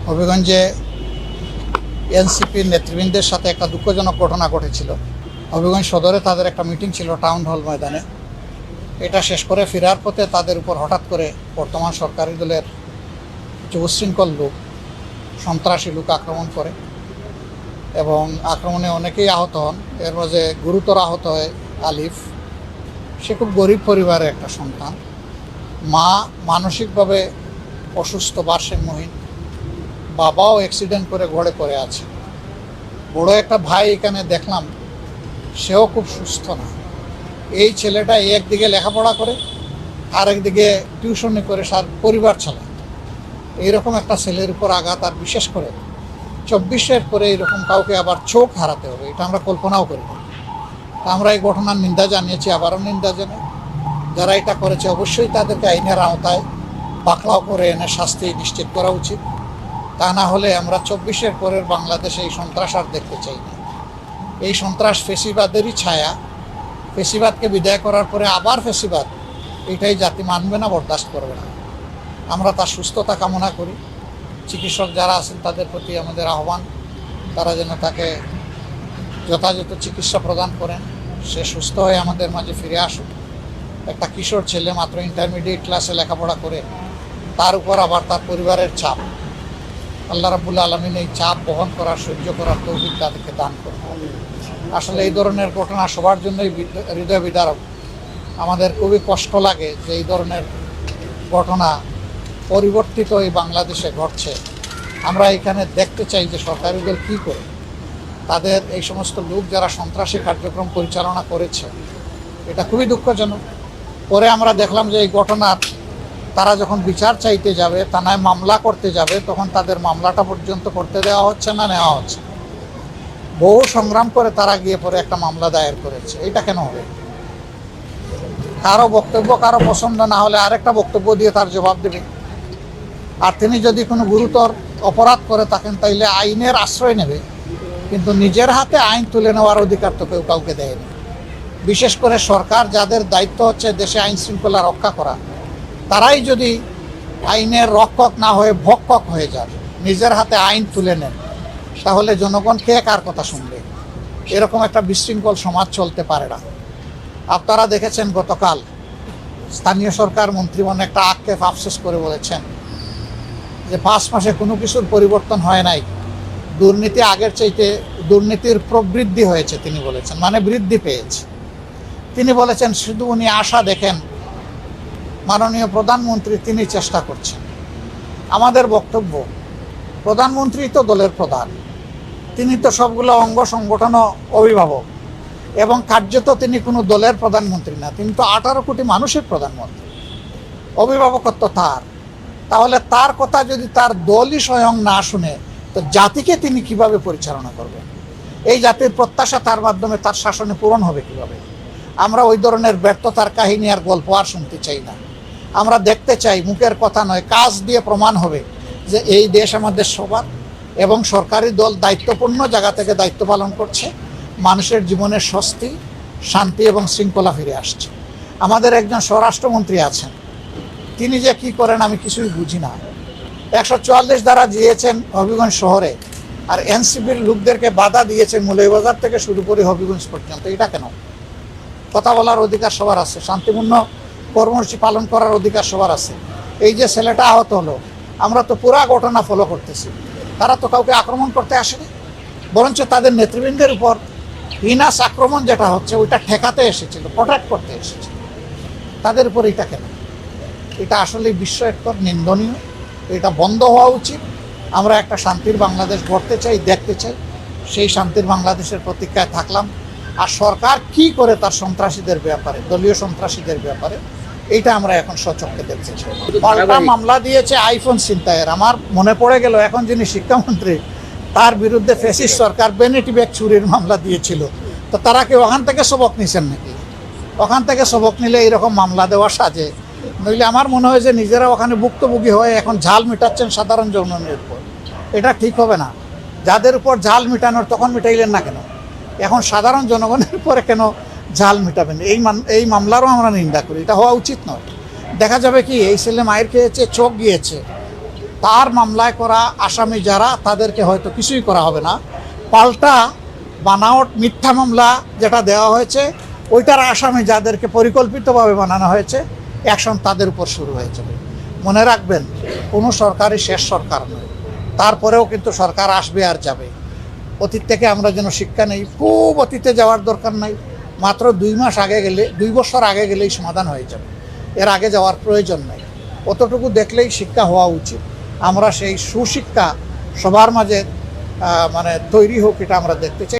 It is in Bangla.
হবিগঞ্জে এনসিপির নেতৃবৃন্দের সাথে একটা দুঃখজনক ঘটনা ঘটেছিল। হবিগঞ্জ সদরে তাদের একটা মিটিং ছিল টাউন হল ময়দানে। এটা শেষ করে ফেরার পথে তাদের উপর হঠাৎ করে বর্তমান সরকারি দলের কিছু উচ্ছৃঙ্খল লোক, সন্ত্রাসী লোক আক্রমণ করে এবং আক্রমণে অনেকেই আহত হন। এর মাঝে গুরুতর আহত হয় আলিফ। সে খুব গরিব পরিবারের একটা সন্তান। মা মানসিকভাবে অসুস্থ, ভারসাম্যহীন। বাবাও অ্যাক্সিডেন্ট করে ঘরে পড়ে আছে। বড় একটা ভাই এখানে দেখলাম, সেও খুব সুস্থ না। এই ছেলেটা একদিকে লেখাপড়া করে, আর একদিকে টিউশনি করে সার পরিবার চালায়। এইরকম একটা ছেলের উপর আঘাত, আর বিশেষ করে 24-এর পরে এরকম কাউকে আবার চোখ হারাতে হবে, এটা আমরা কল্পনাও করি না। আমরা এই ঘটনার নিন্দা জানিয়েছি, আবারও নিন্দা জানাই। যারা এটা করেছে অবশ্যই তাদেরকে আইনের আওতায় পাকড়াও করে এনে শাস্তি নিশ্চিত করা উচিত। তা না হলে আমরা 24-এর পরের বাংলাদেশে এই সন্ত্রাস আর দেখতে চাই না। এই সন্ত্রাস ফেসিবাদেরই ছায়া। ফেসিবাদকে বিদায় করার পরে আবার ফেসিবাদ, এটাই জাতি মানবে না, বরদাস্ত করবে না। আমরা তার সুস্থতা কামনা করি। চিকিৎসক যারা আছেন তাদের প্রতি আমাদের আহ্বান, তারা যেন তাকে যথাযথ চিকিৎসা প্রদান করেন, সে সুস্থ হয়ে আমাদের মাঝে ফিরে আসুক। একটা কিশোর ছেলে মাত্র ইন্টারমিডিয়েট ক্লাসে লেখাপড়া করে, তার উপর আবার তার পরিবারের চাপ। আল্লাহ রাব্বুল আলামিন এই চাপ বহন করার, সহ্য করার তৌফিক তাদেরকে দান করুন। আসলে এই ধরনের ঘটনা সবার জন্যই হৃদয় বিদারক। আমাদের খুবই কষ্ট লাগে যে এই ধরনের ঘটনা পরিবর্তিত এই বাংলাদেশে ঘটছে। আমরা এখানে দেখতে চাই যে সরকারি দল কী করে তাদের এই সমস্ত লোক যারা সন্ত্রাসী কার্যক্রম পরিচালনা করেছে, এটা খুবই দুঃখজনক। পরে আমরা দেখলাম যে এই ঘটনার তারা যখন বিচার চাইতে যাবে, থানায় মামলা করতে যাবে, তখন তাদের মামলাটা পর্যন্ত করতে দেওয়া হচ্ছে না, নেওয়া হচ্ছে। বহু সংগ্রাম করে তারা গিয়ে পরে একটা মামলা দায়ের করেছে। এটা কেন হবে? কারো বক্তব্য কারো পছন্দ না হলে আরেকটা বক্তব্য দিয়ে তার জবাব দেবে। আর তিনি যদি কোনো গুরুতর অপরাধ করে থাকেন, তাইলে আইনের আশ্রয় নেবে, কিন্তু নিজের হাতে আইন তুলে নেওয়ার অধিকার তো কেউ কাউকে দেয়নি। বিশেষ করে সরকার, যাদের দায়িত্ব হচ্ছে দেশে আইন শৃঙ্খলা রক্ষা করা, তারাই যদি আইনের রক্ষক না হয়ে ভক্ষক হয়ে যান, নিজের হাতে আইন তুলে নেন, তাহলে জনগণ কে কার কথা শুনবে? এরকম একটা বিশৃঙ্খল সমাজ চলতে পারে না। আপনারা দেখেছেন গতকাল স্থানীয় সরকার মন্ত্রীগণ একটা আক্ষেপ আফসোস করে বলেছেন যে 5 মাসে কোনো কিছুর পরিবর্তন হয় নাই, দুর্নীতি আগের চাইতে দুর্নীতির প্রবৃদ্ধি হয়েছে তিনি বলেছেন, মানে বৃদ্ধি পেয়েছে। তিনি বলেছেন শুধু উনি আশা দেখেন, মাননীয় প্রধানমন্ত্রী তিনি চেষ্টা করছেন। আমাদের বক্তব্য, প্রধানমন্ত্রী তো দলের প্রধান, তিনি তো সবগুলো অঙ্গ সংগঠন অভিভাবক, এবং কার্যত তিনি কোনো দলের প্রধানমন্ত্রী না, তিনি তো 18 কোটি মানুষের প্রধানমন্ত্রী। অভিভাবকত্ব তার। তাহলে তার কথা যদি তার দলই স্বয়ং না শুনে, তো জাতিকে তিনি কিভাবে পরিচালনা করবেন? এই জাতির প্রত্যাশা তার মাধ্যমে তার শাসনে পূরণ হবে কিভাবে? আমরা ওই ধরনের ব্যর্থতার কাহিনী আর গল্প আর শুনতে চাই না। আমরা দেখতে চাই, মুখের কথা নয়, কাজ দিয়ে প্রমাণ হবে যে এই দেশ আমাদের সবার, এবং সরকারি দল দায়িত্বপূর্ণ জায়গা থেকে দায়িত্ব পালন করছে। মানুষের জীবনের স্বস্তি, শান্তি এবং শৃঙ্খলা ফিরে আসছে। আমাদের একজন স্বরাষ্ট্রমন্ত্রী আছেন, তিনি যে কি করেন আমি কিছুই বুঝি না। 144 ধারা দিয়েছেন হবিগঞ্জ শহরে, আর এনসিপির লোকদেরকে বাধা দিয়েছে মৌলভীবাজার থেকে শুরু করে হবিগঞ্জ পর্যন্ত। এটা কেন? কথা বলার অধিকার সবার আছে, শান্তিপূর্ণ কর্মসূচি পালন করার অধিকার সবার আছে। এই যে ছেলেটা আহত হলো, আমরা তো পুরা ঘটনা ফলো করতেছি। তারা তো কাউকে আক্রমণ করতে আসেনি, বরঞ্চ তাদের নেতৃবৃন্দের উপর হিনাস আক্রমণ যেটা হচ্ছে ওইটা ঠেকাতে এসেছিল, প্রোটেক্ট করতে এসেছিল। তাদের উপর এটা কেন? এটা আসলে বিস্ময়কর, নিন্দনীয়। এটা বন্ধ হওয়া উচিত। আমরা একটা শান্তির বাংলাদেশ গড়তে চাই, দেখতে চাই। সেই শান্তির বাংলাদেশের প্রতীক্ষায় থাকলাম। আর সরকার কি করে তার সন্ত্রাসীদের ব্যাপারে, দলীয় সন্ত্রাসীদের ব্যাপারে, এইটা আমরা এখন সচক্ষে দেখতে চাই। পাল্টা মামলা দিয়েছে আইফোন ছিনতাইয়ের। আমার মনে পড়ে গেল, এখন যিনি শিক্ষামন্ত্রী, তার বিরুদ্ধে ফ্যাসিস্ট সরকার ভ্যানিটি ব্যাগ চুরির মামলা দিয়েছিল। তো তারা কি ওখান থেকে সবক নিছেন নাকি? ওখান থেকে সবক নিলে এইরকম মামলা দেওয়া সাজে? নইলে আমার মনে হয় যে নিজেরা ওখানে ভুক্তভোগী হয়ে এখন ঝাল মিটাচ্ছেন সাধারণ জনগণের উপর। এটা ঠিক হবে না। যাদের উপর ঝাল মিটানোর তখন মিটাইলেন না কেন? এখন সাধারণ জনগণের উপরে কেন ঝাল মিটাবেন? এই মামলারও আমরা নিন্দা করি। এটা হওয়া উচিত নয়। দেখা যাবে কি, এই ছেলে মায়ের খেয়েছে, চোখ গিয়েছে, তার মামলায় করা আসামি যারা তাদেরকে হয়তো কিছুই করা হবে না, পাল্টা বানাওয়াট মিথ্যা মামলা যেটা দেওয়া হয়েছে ওইটার আসামি যাদেরকে পরিকল্পিতভাবে বানানো হয়েছে অ্যাকশন তাদের উপর শুরু হয়ে যাবে। মনে রাখবেন, কোনো সরকারই শেষ সরকার নয়, তারপরেও কিন্তু সরকার আসবে আর যাবে। অতীত থেকে আমরা যেন শিক্ষা নেই, খুব অতীতে যাওয়ার দরকার নাই, মাত্র 2 মাস আগে গেলে, 2 বছর আগে গেলেই সমাধান হয়ে যাবে, এর আগে যাওয়ার প্রয়োজন নাই। অতটুকু দেখলেই শিক্ষা হওয়া উচিত। আমরা সেই সুশিক্ষা সবার মাঝে তৈরি হোক, এটা আমরা দেখতে চাই।